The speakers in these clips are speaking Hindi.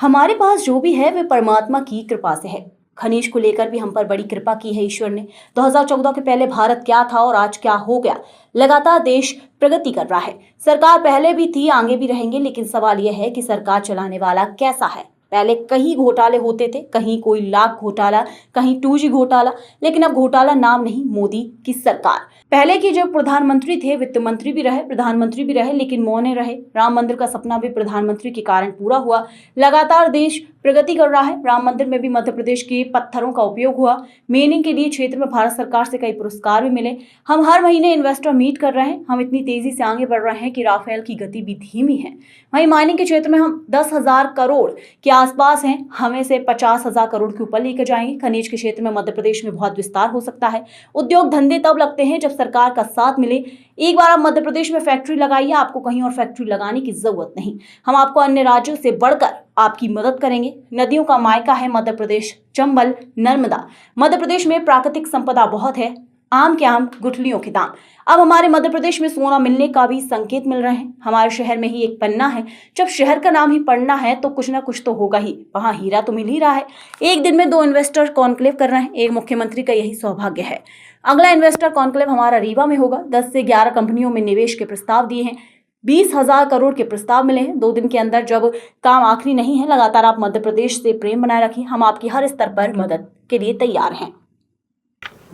हमारे पास जो भी है वह परमात्मा की कृपा से है। खनिज को लेकर भी हम पर बड़ी कृपा की है ईश्वर ने। 2014 के पहले भारत क्या था और आज क्या हो गया। लगातार देश प्रगति कर रहा है। सरकार पहले भी थी, आगे भी रहेंगे, लेकिन सवाल यह है कि सरकार चलाने वाला कैसा है। पहले कहीं घोटाले होते थे, कहीं कोई लाख घोटाला, कहीं 2G घोटाला, लेकिन अब घोटाला नाम नहीं, मोदी की सरकार। पहले की जो प्रधानमंत्री थे, वित्त मंत्री भी रहे, प्रधानमंत्री भी रहे, लेकिन मौन रहे। राम मंदिर का सपना भी प्रधानमंत्री के कारण पूरा हुआ। लगातार देश प्रगति कर रहा है। राम मंदिर में भी मध्य प्रदेश के पत्थरों का उपयोग हुआ। मेनिंग के लिए क्षेत्र में भारत सरकार से कई पुरस्कार भी मिले। हम हर महीने इन्वेस्टर मीट कर रहे हैं। हम इतनी तेजी से आगे बढ़ रहे हैं कि राफेल की गति भी धीमी है। वहीं माइनिंग के क्षेत्र में हम 10,000 करोड़ के आसपास हैं। हमें से 50,000 करोड़ के ऊपर लेकर जाएंगे। खनिज के क्षेत्र में मध्य प्रदेश में बहुत विस्तार हो सकता है। उद्योग धंधे तब लगते हैं जब सरकार का साथ मिले। एक बार आप मध्य प्रदेश में फैक्ट्री लगाइए, आपको कहीं और फैक्ट्री लगाने की जरूरत नहीं। हम आपको अन्य राज्यों से बढ़कर आपकी मदद करेंगे। नदियों का मायका है मध्य प्रदेश, चंबल, नर्मदा। मध्य प्रदेश में प्राकृतिक संपदा बहुत है। आम के आम, गुठलियों के दाम। अब हमारे मध्य प्रदेश में सोना मिलने का भी संकेत मिल रहे हैं। हमारे शहर में ही एक पन्ना है। जब शहर का नाम ही पढ़ना है तो कुछ ना कुछ तो होगा ही। वहां हीरा तो मिल ही रहा है। एक दिन में 2 इन्वेस्टर कॉन्क्लेव कर रहे हैं। एक मुख्यमंत्री का यही सौभाग्य है। अगला इन्वेस्टर कॉन्क्लेव हमारा रीवा में होगा। 10 से 11 कंपनियों में निवेश के प्रस्ताव दिए हैं। 20,000 करोड़ के प्रस्ताव मिले हैं। 2 दिन के अंदर जब काम आखिरी नहीं है। लगातार आप मध्य प्रदेश से प्रेम बनाए रखें। हम आपकी हर स्तर पर मदद के लिए तैयार हैं।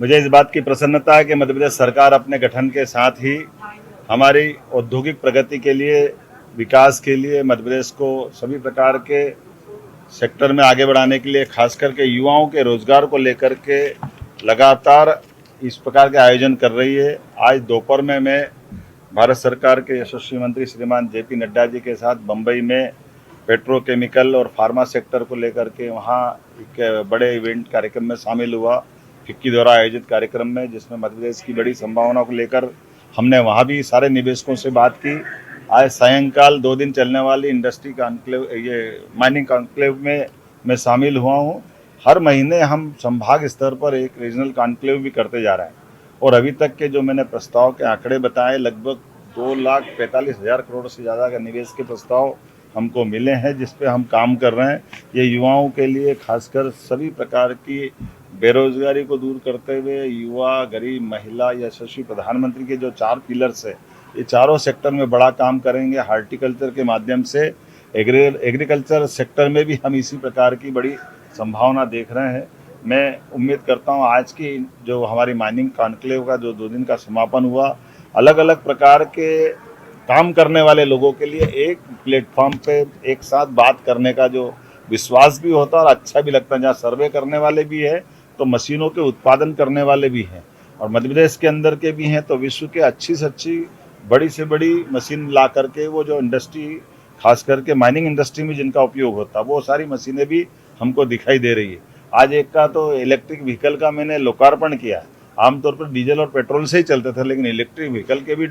मुझे इस बात की प्रसन्नता है कि मध्य प्रदेश सरकार अपने गठन के साथ ही हमारी औद्योगिक प्रगति के लिए, विकास के लिए, मध्य प्रदेश को सभी प्रकार के सेक्टर में आगे बढ़ाने के लिए, खास करके युवाओं के रोजगार को लेकर के लगातार इस प्रकार के आयोजन कर रही है। आज दोपहर में मैं भारत सरकार के यशस्वी मंत्री श्रीमान JP नड्डा जी के साथ बम्बई में पेट्रोकेमिकल और फार्मा सेक्टर को लेकर के वहाँ एक बड़े इवेंट कार्यक्रम में शामिल हुआ। फिक्की द्वारा आयोजित कार्यक्रम में, जिसमें मध्य प्रदेश की बड़ी संभावना को लेकर हमने वहाँ भी सारे निवेशकों से बात की। आज सायंकाल 2 दिन चलने वाली इंडस्ट्री कॉन्क्लेव, ये माइनिंग कॉन्क्लेव में मैं शामिल हुआ हूँ। हर महीने हम संभाग स्तर पर एक रीजनल कॉन्क्लेव भी करते जा रहे हैं और अभी तक के जो मैंने प्रस्ताव के आंकड़े बताए, लगभग 2,45,000 करोड़ से ज़्यादा का निवेश के प्रस्ताव हमको मिले हैं, जिस पे हम काम कर रहे हैं। ये युवाओं के लिए, खासकर सभी प्रकार की बेरोजगारी को दूर करते हुए युवा, गरीब, महिला, यशस्वी प्रधानमंत्री के जो 4 पिलर्स है, ये चारों सेक्टर में बड़ा काम करेंगे। हार्टिकल्चर के माध्यम से एग्रीकल्चर सेक्टर में भी हम इसी प्रकार की बड़ी संभावना देख रहे हैं। मैं उम्मीद करता हूँ आज की जो हमारी माइनिंग कॉन्क्लेव का जो 2 दिन का समापन हुआ, अलग अलग प्रकार के काम करने वाले लोगों के लिए एक प्लेटफॉर्म पे एक साथ बात करने का जो विश्वास भी होता है और अच्छा भी लगता है। जहाँ सर्वे करने वाले भी है तो मशीनों के उत्पादन करने वाले भी हैं, और मध्य प्रदेश के अंदर के भी हैं, तो विश्व के अच्छी से अच्छी, बड़ी से बड़ी मशीन ला करके वो जो इंडस्ट्री, खास करके माइनिंग इंडस्ट्री में जिनका उपयोग होता है, वो सारी मशीनें भी हमको दिखाई दे रही है। आज एक का तो इलेक्ट्रिक व्हीकल का मैंने लोकार्पण किया है। आमतौर पर डीजल और पेट्रोल से ही चलते थे, लेकिन इलेक्ट्रिक व्हीकल के भी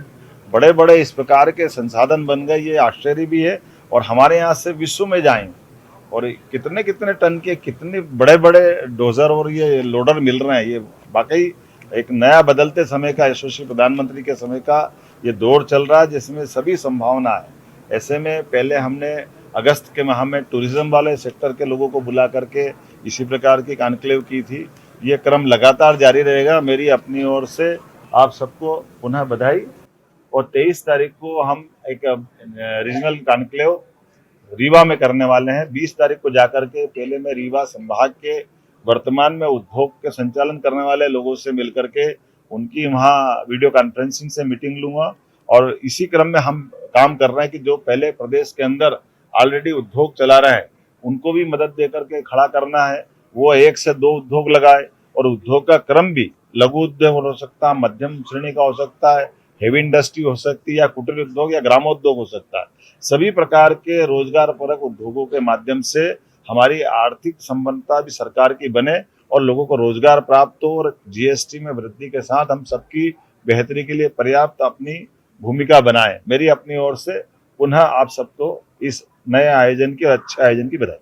बड़े बड़े इस प्रकार के संसाधन बन गए। ये आश्चर्य भी है। और हमारे यहाँ से विश्व में जाएंगे और कितने कितने टन के, कितने बड़े बड़े डोजर और ये लोडर मिल रहे हैं। ये वाकई एक नया बदलते समय का, यशस्वी प्रधानमंत्री के समय का ये दौर चल रहा है, जिसमें सभी संभावना है। ऐसे में पहले हमने अगस्त के माह में टूरिज्म वाले सेक्टर के लोगों को बुला करके इसी प्रकार की कॉन्क्लेव की थी। ये क्रम लगातार जारी रहेगा। मेरी अपनी ओर से आप सबको पुनः बधाई। और 23 तारीख को हम एक रीजनल कॉन्क्लेव रीवा में करने वाले हैं। 20 तारीख को जाकर के पहले मैं रीवा संभाग के वर्तमान में उद्योग के संचालन करने वाले लोगों से मिलकर के उनकी वहाँ वीडियो कॉन्फ्रेंसिंग से मीटिंग लूंगा। और इसी क्रम में हम काम कर रहे हैं कि जो पहले प्रदेश के अंदर ऑलरेडी उद्योग चला रहे हैं, उनको भी मदद दे करके खड़ा करना है। वो 1 से 2 उद्योग लगाए, और उद्योग का क्रम भी लघु उद्योग हो सकता है, मध्यम श्रेणी का हो सकता है, हेवी इंडस्ट्री हो सकती है, या कुटीर उद्योग या ग्रामोद्योग हो सकता है। सभी प्रकार के रोजगार परक उद्योगों के माध्यम से हमारी आर्थिक संपन्नता भी सरकार की बने और लोगों को रोजगार प्राप्त हो, और GST में वृद्धि के साथ हम सबकी बेहतरी के लिए पर्याप्त अपनी भूमिका बनाएं। मेरी अपनी ओर से पुनः आप सबको इस नए आयोजन की और अच्छे आयोजन की बधाई।